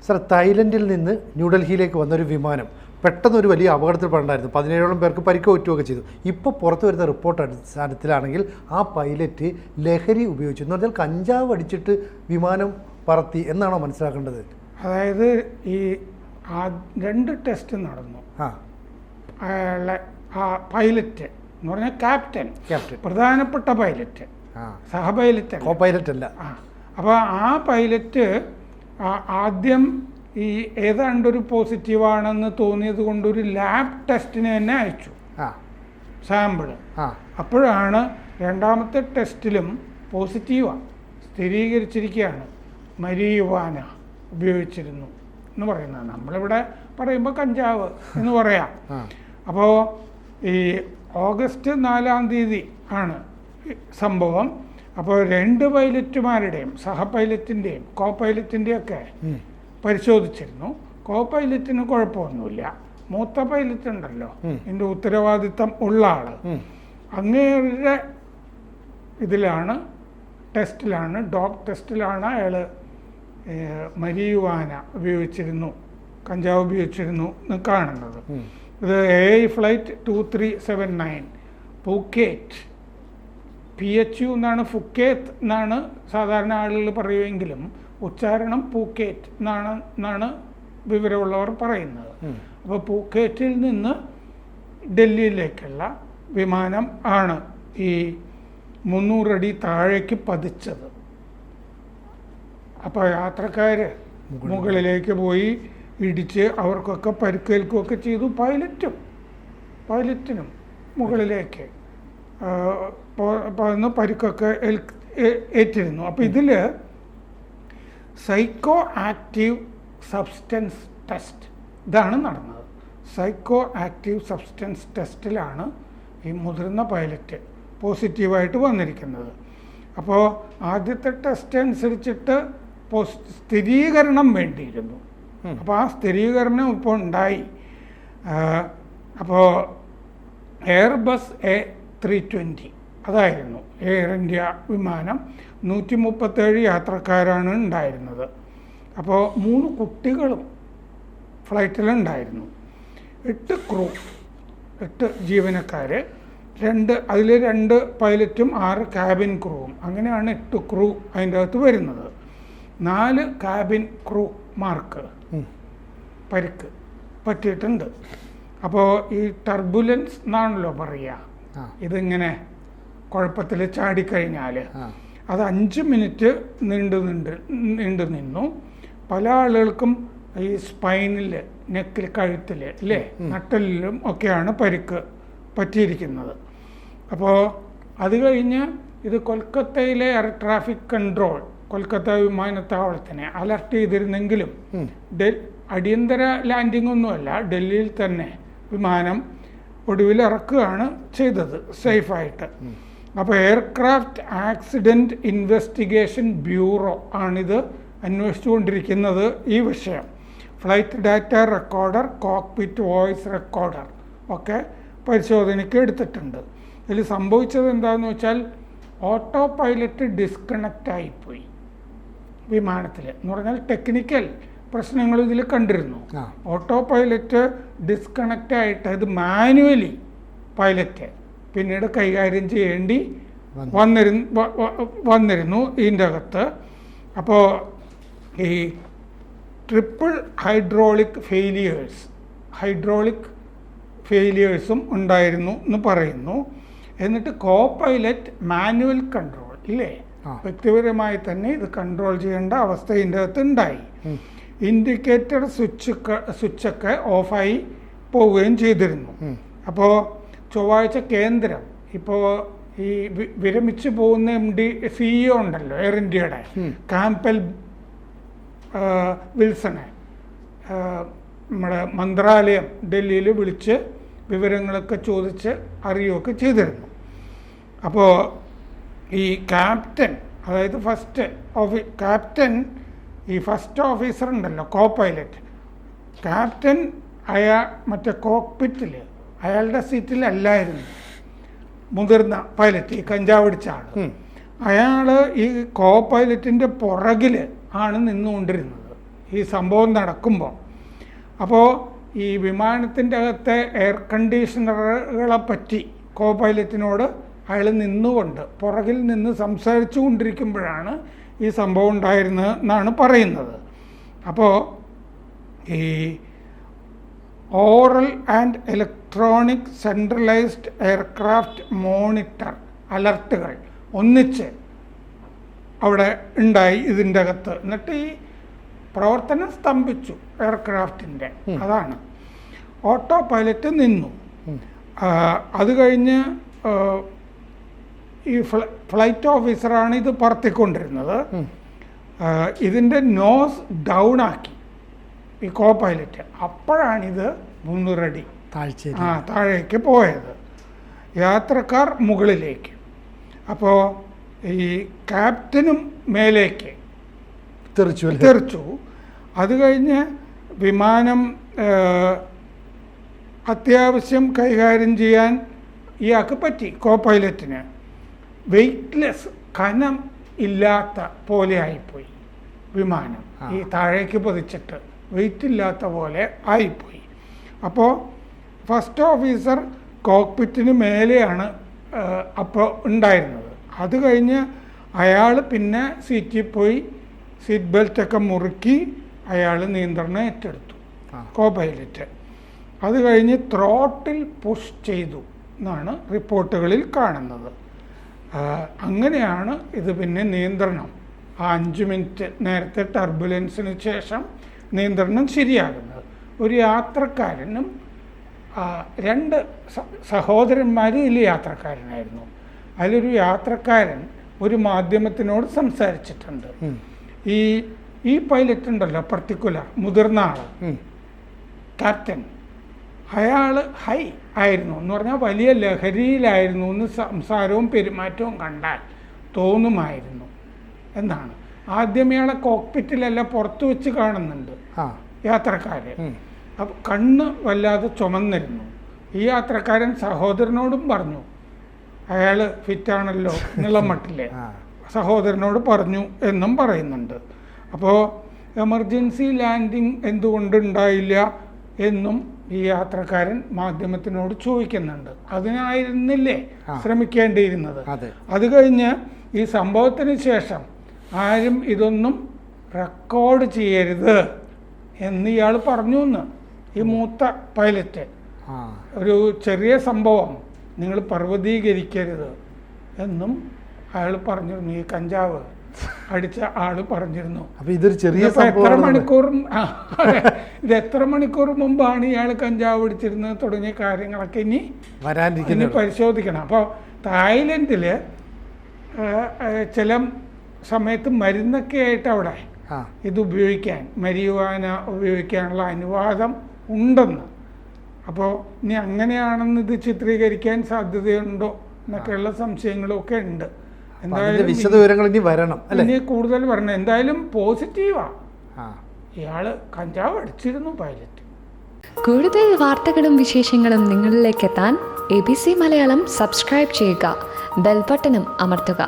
Sir, തായ്ലൻഡിൽ നിന്ന് ന്യൂഡൽഹിയിലേക്ക് വന്നൊരു വിമാനം പെട്ടെന്നൊരു വലിയ അപകടത്തിൽപ്പെടായിരുന്നു. 17ഓളം പേർക്ക് പരിക്ക് പറ്റുകയൊക്കെ ചെയ്തു. ഇപ്പോൾ പുറത്തു വരുന്ന റിപ്പോർട്ട് അടിസ്ഥാനത്തിലാണെങ്കിൽ ആ പൈലറ്റ് ലഹരി ഉപയോഗിച്ചു എന്ന് പറഞ്ഞാൽ കഞ്ചാവ് അടിച്ചിട്ട് വിമാനം പറത്തി എന്നാണോ മനസ്സിലാക്കേണ്ടത്? അതായത് ഈ 2 ടെസ്റ്റ് നടന്നു. അയാളെ ആ പൈലറ്റ് എന്ന് പറഞ്ഞാൽ ക്യാപ്റ്റൻ, പ്രധാനപ്പെട്ട പൈലറ്റ്, പൈലറ്റ് അല്ല. അപ്പോൾ ആ പൈലറ്റ് ആദ്യം ഈ ഏതാണ്ടൊരു പോസിറ്റീവാണെന്ന് തോന്നിയത് കൊണ്ടൊരു ലാബ് ടെസ്റ്റിന് തന്നെ അയച്ചു സാമ്പിള്. അപ്പോഴാണ് രണ്ടാമത്തെ ടെസ്റ്റിലും പോസിറ്റീവാണ് സ്ഥിരീകരിച്ചിരിക്കുകയാണ്. മരിയുവാന ഉപയോഗിച്ചിരുന്നു എന്ന് പറയുന്നത്. നമ്മളിവിടെ പറയുമ്പോൾ കഞ്ചാവ് എന്ന് പറയാം. അപ്പോൾ ഈ ഓഗസ്റ്റ് 4-ാം തീയതി ആണ് സംഭവം. അപ്പോൾ 2 പൈലറ്റുമാരുടെയും സഹ പൈലറ്റിൻ്റെയും കോ പൈലറ്റിൻ്റെയൊക്കെ പരിശോധിച്ചിരുന്നു. കോ പൈലറ്റിന് കുഴപ്പമൊന്നുമില്ല. മൂത്ത പൈലറ്റ് ഉണ്ടല്ലോ, ഇതിൻ്റെ ഉത്തരവാദിത്തം ഉള്ള ആള്, അങ്ങേരുടെ ഇതിലാണ് ടെസ്റ്റിലാണ്, ഡോഗ് ടെസ്റ്റിലാണ് അയാൾ മരിയുവാന ഉപയോഗിച്ചിരുന്നു, കഞ്ചാവ് ഉപയോഗിച്ചിരുന്നു എന്ന് കാണുന്നത്. ഇത് AI ഫ്ലൈറ്റ് 2379 പൂക്കേറ്റ്, PHU എന്നാണ്, ഫുക്കേത്ത് എന്നാണ് സാധാരണ ആളുകൾ പറയുമെങ്കിലും ഉച്ചാരണം പൂക്കേറ്റ് എന്നാണ് വിവരമുള്ളവർ പറയുന്നത്. അപ്പോൾ പൂക്കേറ്റിൽ നിന്ന് ഡൽഹിയിലേക്കുള്ള വിമാനം ആണ് ഈ 300 അടി താഴേക്ക് പതിച്ചത്. അപ്പോൾ യാത്രക്കാർ മുകളിലേക്ക് പോയി ഇടിച്ച് അവർക്കൊക്കെ പരിക്കേൽക്കുകയൊക്കെ ചെയ്തു. പൈലറ്റിനും മുകളിലേക്ക് പരിക്കൊക്കെ ഏറ്റിരുന്നു. അപ്പോൾ ഇതിൽ സൈക്കോ ആക്റ്റീവ് സബ്സ്റ്റൻസ് ടെസ്റ്റ് ഇതാണ് നടന്നത്. സൈക്കോ ആക്റ്റീവ് സബ്സ്റ്റൻസ് ടെസ്റ്റിലാണ് ഈ മുതിർന്ന പൈലറ്റ് പോസിറ്റീവായിട്ട് വന്നിരിക്കുന്നത്. അപ്പോൾ ആദ്യത്തെ ടെസ്റ്റ് അനുസരിച്ചിട്ട് സ്ഥിരീകരണം വേണ്ടിയിരുന്നു. അപ്പോൾ ആ സ്ഥിരീകരണം ഇപ്പോൾ ഉണ്ടായി. അപ്പോൾ എയർബസ് A320 അതായിരുന്നു എയർ ഇന്ത്യ വിമാനം. 137 യാത്രക്കാരാണ് ഉണ്ടായിരുന്നത്. അപ്പോൾ 3 കുട്ടികളും ഫ്ലൈറ്റിലുണ്ടായിരുന്നു. 8 ജീവനക്കാർ, അതിൽ 2 പൈലറ്റും 6 ക്യാബിൻ ക്രൂവും, അങ്ങനെയാണ് 8 ക്രൂ അതിൻ്റെ അകത്ത് വരുന്നത്. 4 ക്യാബിൻ ക്രൂമാർക്ക് പരിക്ക് പറ്റിയിട്ടുണ്ട്. അപ്പോൾ ഈ ടർബുലൻസ് എന്നാണല്ലോ പറയുക, ഇതിങ്ങനെ കുഴപ്പത്തിൽ ചാടിക്കഴിഞ്ഞാൽ അത് 5 മിനിറ്റ് നീണ്ടു നിന്നു. പല ആളുകൾക്കും ഈ സ്പൈനിൽ, നെക്കിൽ, കഴുത്തിൽ, അല്ലേ, നട്ടലിലും ഒക്കെയാണ് പരിക്ക് പറ്റിയിരിക്കുന്നത്. അപ്പോൾ അത് കഴിഞ്ഞ് ഇത് കൊൽക്കത്തയിലെ എയർ ട്രാഫിക് കൺട്രോൾ കൊൽക്കത്ത വിമാനത്താവളത്തിനെ അലർട്ട് ചെയ്തിരുന്നെങ്കിലും അടിയന്തര ലാൻഡിംഗ് ഒന്നുമല്ല, ഡൽഹിയിൽ തന്നെ വിമാനം ഒടുവിൽ ഇറക്കുകയാണ് ചെയ്തത് സേഫായിട്ട്. അപ്പോൾ എയർക്രാഫ്റ്റ് ആക്സിഡൻറ്റ് ഇൻവെസ്റ്റിഗേഷൻ ബ്യൂറോ ആണിത് അന്വേഷിച്ചുകൊണ്ടിരിക്കുന്നത് ഈ വിഷയം. Flight data recorder, cockpit voice recorder ഒക്കെ പരിശോധനയ്ക്ക് എടുത്തിട്ടുണ്ട്. ഇതിൽ സംഭവിച്ചത് എന്താണെന്ന് വെച്ചാൽ ഓട്ടോ പൈലറ്റ് ഡിസ്കണക്റ്റ് ആയിപ്പോയി വിമാനത്തിൽ. എന്ന് പറഞ്ഞാൽ ടെക്നിക്കൽ പ്രശ്നങ്ങൾ ഇതിൽ കണ്ടിരുന്നു. ഓട്ടോ പൈലറ്റ് ഡിസ്കണക്റ്റ് ആയിട്ട് ഇത് മാനുവലി പൈലറ്റ് പിന്നീട് കൈകാര്യം ചെയ്യേണ്ടി വന്നിരുന്നു ഇതിൻ്റെ അകത്ത്. അപ്പോൾ ഈ ട്രിപ്പിൾ ഹൈഡ്രോളിക് ഫെയിലിയേഴ്സും ഉണ്ടായിരുന്നു എന്ന് പറയുന്നു. എന്നിട്ട് കോ പൈലറ്റ് മാനുവൽ കൺട്രോൾ ഇല്ലേ, വ്യക്തിപരമായി തന്നെ ഇത് കൺട്രോൾ ചെയ്യേണ്ട അവസ്ഥ ഇതിൻ്റെ അകത്ത് ഉണ്ടായി. ഇൻഡിക്കേറ്റർ സ്വിച്ചൊക്കെ ഓഫായി പോവുകയും ചെയ്തിരുന്നു. അപ്പോൾ ചൊവ്വാഴ്ച കേന്ദ്രം ഇപ്പോൾ ഈ വിരമിച്ചു പോകുന്ന CEO ഉണ്ടല്ലോ എയർ ഇന്ത്യയുടെ, കാമ്പൽ വിൽസണെ നമ്മുടെ മന്ത്രാലയം ഡൽഹിയിൽ വിളിച്ച് വിവരങ്ങളൊക്കെ ചോദിച്ച് അറിയുകയൊക്കെ ചെയ്തിരുന്നു. അപ്പോൾ ഈ ക്യാപ്റ്റൻ, അതായത് ഫസ്റ്റ് ഓഫീസർ ഉണ്ടല്ലോ, കോ പൈലറ്റ് ക്യാപ്റ്റൻ, മറ്റേ കോക്ക്പിറ്റിൽ അയാളുടെ സീറ്റിലല്ലായിരുന്നു മുതിർന്ന പൈലറ്റ്, ഈ കഞ്ചാവ് അടിച്ച ആൾ. അയാൾ ഈ കോ പൈലറ്റിൻ്റെ പുറകിൽ ആണ് നിന്നുകൊണ്ടിരുന്നത്. ഈ സംഭവം നടക്കുമ്പോൾ. അപ്പോൾ ഈ വിമാനത്തിൻ്റെ അകത്തെ എയർ കണ്ടീഷണറുകളെ പറ്റി കോ പൈലറ്റിനോട് അയാൾ നിന്നുകൊണ്ട് പുറകിൽ നിന്ന് സംസാരിച്ചു കൊണ്ടിരിക്കുമ്പോഴാണ് ഈ സംഭവം ഉണ്ടായിരുന്നത് എന്നാണ് പറയുന്നത്. അപ്പോൾ ഈ oral and electronic centralised aircraft monitor അലർട്ടുകൾ ഒന്നിച്ച് അവിടെ ഉണ്ടായി ഇതിൻ്റെ അകത്ത്. എന്നിട്ട് ഈ പ്രവർത്തനം സ്തംഭിച്ചു എയർക്രാഫ്റ്റിൻ്റെ. അതാണ് ഓട്ടോ പൈലറ്റ് നിന്നു. അത് കഴിഞ്ഞ് ഈ ഫ്ലൈറ്റ് ഓഫീസറാണ് ഇത് പറത്തിക്കൊണ്ടിരുന്നത്. ഇതിൻ്റെ നോസ് ഡൗൺ ആക്കി ഈ കോ പൈലറ്റ്. അപ്പോഴാണിത് 300 അടി താഴേക്ക് പോയത്. യാത്രക്കാർ മുകളിലേക്ക്. അപ്പോൾ ഈ ക്യാപ്റ്റനും മേലേക്ക് തെറിച്ചു. അത് കഴിഞ്ഞ് വിമാനം അത്യാവശ്യം കൈകാര്യം ചെയ്യാൻ ഇയാൾക്ക് പറ്റി. കോ പൈലറ്റിന് വെയ്റ്റ്ലെസ്, കനം ഇല്ലാത്ത പോലെ ആയിപ്പോയി വിമാനം. ഈ താഴേക്ക് പതിച്ചിട്ട് വെയിറ്റ് ഇല്ലാത്ത പോലെ ആയിപ്പോയി. അപ്പോൾ ഫസ്റ്റ് ഓഫീസർ കോക്പിറ്റിന് മേലെയാണ് അപ്പോൾ ഉണ്ടായിരുന്നത്. അത് കഴിഞ്ഞ് അയാൾ പിന്നെ സീറ്റിൽ പോയി സീറ്റ് ബെൽറ്റൊക്കെ മുറുക്കി അയാൾ നിയന്ത്രണം ഏറ്റെടുത്തു, കോ പൈലറ്റ്. അത് കഴിഞ്ഞ് ത്രോട്ടിൽ പുഷ് ചെയ്തു എന്നാണ് റിപ്പോർട്ടുകളിൽ കാണുന്നത്. അങ്ങനെയാണ് ഇത് പിന്നെ നിയന്ത്രണം 5 മിനിറ്റ് നേരത്തെ ടർബുലൻസിന് ശേഷം നിയന്ത്രണം ശരിയാകുന്നത്. ഒരു യാത്രക്കാരനും 2 സഹോദരന്മാർ ഇതിൽ യാത്രക്കാരനായിരുന്നു. അതിലൊരു യാത്രക്കാരൻ ഒരു മാധ്യമത്തിനോട് സംസാരിച്ചിട്ടുണ്ട്. ഈ പൈലറ്റ് ഉണ്ടല്ലോ, പർട്ടിക്കുലർ മുതിർന്ന ആൾ, ക്യാപ്റ്റൻ, അയാൾ ഹൈ ആയിരുന്നു എന്ന് പറഞ്ഞാൽ വലിയ ലഹരിയിലായിരുന്നു എന്ന് സംസാരവും പെരുമാറ്റവും കണ്ടാൽ തോന്നുമായിരുന്നു എന്നാണ്. ആദ്യം ഇയാളെ കോക്പിറ്റിലല്ല പുറത്തു വെച്ച് കാണുന്നുണ്ട് യാത്രക്കാരെ. അപ്പം കണ്ണ് വല്ലാതെ ചുമന്നിരുന്നു. ഈ യാത്രക്കാരൻ സഹോദരനോടും പറഞ്ഞു, അയാൾ ഫിറ്റാണല്ലോ എന്നുള്ള മട്ടില്ലേ സഹോദരനോട് പറഞ്ഞു എന്നും പറയുന്നുണ്ട്. അപ്പോൾ എമർജൻസി ലാൻഡിങ് എന്തുകൊണ്ടുണ്ടായില്ല എന്നും ഈ യാത്രക്കാരൻ മാധ്യമത്തിനോട് ചോദിക്കുന്നുണ്ട്. അതിനായിരുന്നില്ലേ ശ്രമിക്കേണ്ടിയിരുന്നത്? അത് കഴിഞ്ഞ് ഈ സംഭവത്തിന് ശേഷം ആരും ഇതൊന്നും റെക്കോർഡ് ചെയ്യരുത് എന്ന് ഇയാൾ പറഞ്ഞു എന്ന്, ഈ മൂത്ത പൈലറ്റ്. ഒരു ചെറിയ സംഭവം നിങ്ങൾ പർവ്വതീകരിക്കരുത് എന്നും അയാൾ പറഞ്ഞിരുന്നു. ഈ കഞ്ചാവ് അടിച്ച ആള് പറഞ്ഞിരുന്നു. ഇതൊരു ചെറിയ ഇത് എത്ര മണിക്കൂർ മുമ്പാണ് ഇയാൾ കഞ്ചാവ് അടിച്ചിരുന്നത് തുടങ്ങിയ കാര്യങ്ങളൊക്കെ ഇനി പരിശോധിക്കണം. അപ്പോൾ തായ്ലൻഡില് ചില സമയത്ത് മരുന്നൊക്കെ ആയിട്ട് അവിടെ ഇത് ഉപയോഗിക്കാൻ, മരിയുവാന ഉപയോഗിക്കാനുള്ള അനുവാദം ഉണ്ടെന്ന്. അപ്പോൾ ഇനി അങ്ങനെയാണെന്ന് ഇത് ചിത്രീകരിക്കാൻ സാധ്യതയുണ്ടോ എന്നൊക്കെയുള്ള സംശയങ്ങളൊക്കെ ഉണ്ട്. എന്തായാലും വിശദവിവരങ്ങൾ ഇനി വരണം, ഇനി കൂടുതൽ വരണം. എന്തായാലും പോസിറ്റീവാ, ഇയാള് കഞ്ചാവ് അടിച്ചിരുന്നു പൈലറ്റ്. കൂടുതൽ വാർത്തകളും വിശേഷങ്ങളും നിങ്ങളിലേക്ക് എത്താൻ ABC മലയാളം സബ്സ്ക്രൈബ് ചെയ്യുക, ബെൽ ബട്ടണും അമർത്തുക.